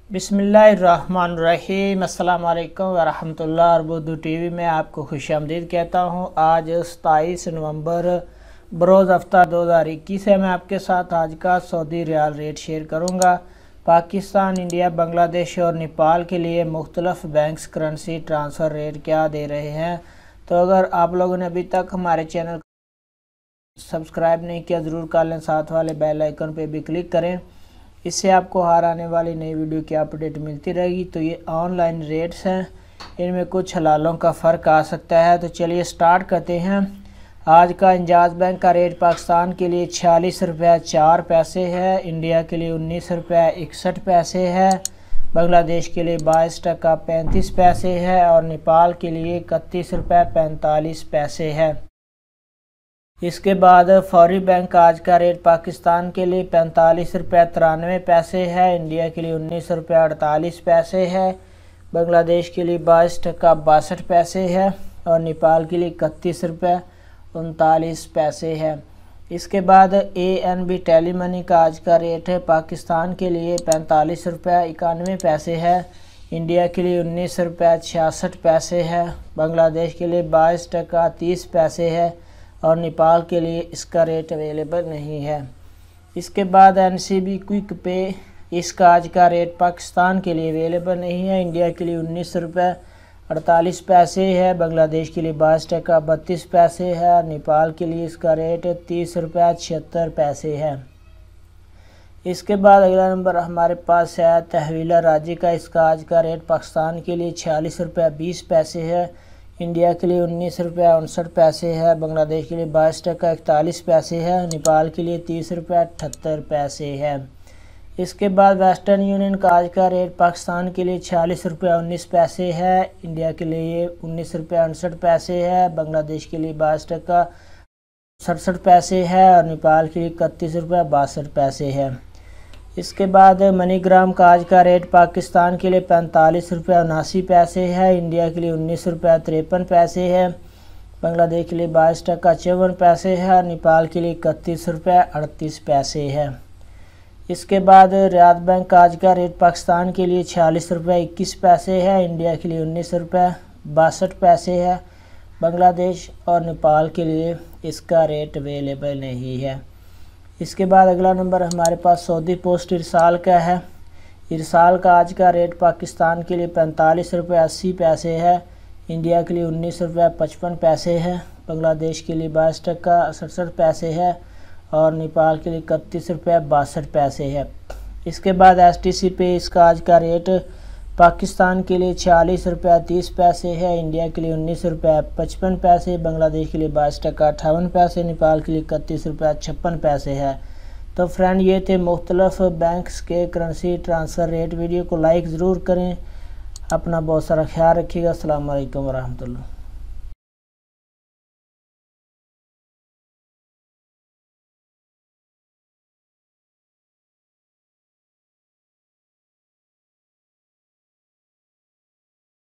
बिस्मिल्लाहिर्रहमानिर्रहीम अस्सलाम वालेकुम वरहमतुल्लाह। उर्दू टीवी में आपको खुशामदीद कहता हूँ। आज 27 नवंबर बरोज़ हफ्ता 2021 है। मैं आपके साथ आज का सऊदी रियाल रेट शेयर करूँगा। पाकिस्तान, इंडिया, बांग्लादेश और नेपाल के लिए मुख्तलिफ बैंक्स करेंसी ट्रांसफ़र रेट क्या दे रहे हैं। तो अगर आप लोगों ने अभी तक हमारे चैनल सब्सक्राइब नहीं किया ज़रूर कर लें, साथ वाले बेल आइकन पे भी क्लिक करें। इससे आपको हर आने वाली नई वीडियो की अपडेट मिलती रहेगी। तो ये ऑनलाइन रेट्स हैं, इनमें कुछ हलालों का फ़र्क आ सकता है। तो चलिए स्टार्ट करते हैं। आज का इंजाज़ बैंक का रेट पाकिस्तान के लिए 46 रुपये 4 पैसे है, इंडिया के लिए 19 रुपये 61 पैसे है, बांग्लादेश के लिए 22 टका 35 पैसे है और नेपाल के लिए 31 रुपये 45 पैसे है। इसके बाद फौरी बैंक आज का रेट पाकिस्तान के लिए 45 रुपये 93 पैसे है, इंडिया के लिए 19 रुपये 48 पैसे है, बांग्लादेश के लिए 22 टका 62 पैसे है और नेपाल के लिए 31 रुपये 39 पैसे है। इसके बाद ANB टेली मनी का आज का रेट है पाकिस्तान के लिए 45 रुपये 91 पैसे है, इंडिया के लिए 19 रुपये 66 पैसे है, बांग्लादेश के लिए 22 टका 30 पैसे है और नेपाल के लिए इसका रेट अवेलेबल नहीं है। इसके बाद NCB क्विक पे, इसका आज का रेट पाकिस्तान के लिए अवेलेबल नहीं है, इंडिया के लिए 19 रुपये 48 पैसे है, बांग्लादेश के लिए 22 टका 32 पैसे है और नेपाल के लिए इसका रेट 30 रुपये 76 पैसे है। इसके बाद अगला नंबर हमारे पास है तहवीला राजी का। इसका आज का रेट पाकिस्तान के लिए 46 रुपये 20 पैसे है, इंडिया के लिए 19 रुपये 59 पैसे है, बांग्लादेश के लिए 22 टका 41 पैसे है, नेपाल के लिए 30 रुपये 78 पैसे है। इसके बाद वेस्टर्न यूनियन का आज का रेट पाकिस्तान के लिए 46 रुपये 19 पैसे है, इंडिया के लिए 19 रुपये 59 पैसे है, बांग्लादेश के लिए 22 टका 67 पैसे है और नेपाल के लिए 31 रुपये 62 पैसे है। इसके बाद मनीग्राम का आज का रेट पाकिस्तान के लिए 45 रुपये 79 पैसे है, इंडिया के लिए 19 रुपये 53 पैसे है, बांग्लादेश के लिए 22 टका 54 पैसे है और नेपाल के लिए 31 रुपये 38 पैसे है। इसके बाद रियाद बैंक का आज का रेट पाकिस्तान के लिए 46 रुपये 21 पैसे है, इंडिया के लिए 19 रुपये 62 पैसे है, बांग्लादेश और नेपाल के लिए इसका रेट अवेलेबल नहीं है। इसके बाद अगला नंबर हमारे पास सऊदी पोस्ट इरसाल का है। इरसाल का आज का रेट पाकिस्तान के लिए 45 रुपये 80 पैसे है, इंडिया के लिए 19 रुपये 55 पैसे है, बांग्लादेश के लिए 22 टका 67 पैसे है और नेपाल के लिए 31 रुपये 62 पैसे है। इसके बाद STC पे इसका आज का रेट पाकिस्तान के लिए 46 रुपये 30 पैसे है, इंडिया के लिए 19 रुपये 55 पैसे, बांग्लादेश के लिए 22 टका 58 पैसे, नेपाल के लिए 31 रुपये 56 पैसे है। तो फ्रेंड, ये थे मुख्तलिफ बैंक्स के करेंसी ट्रांसफ़र रेट। वीडियो को लाइक ज़रूर करें। अपना बहुत सारा ख्याल रखिएगा। अस्सलाम वालेकुम वरहमतुल्लाह।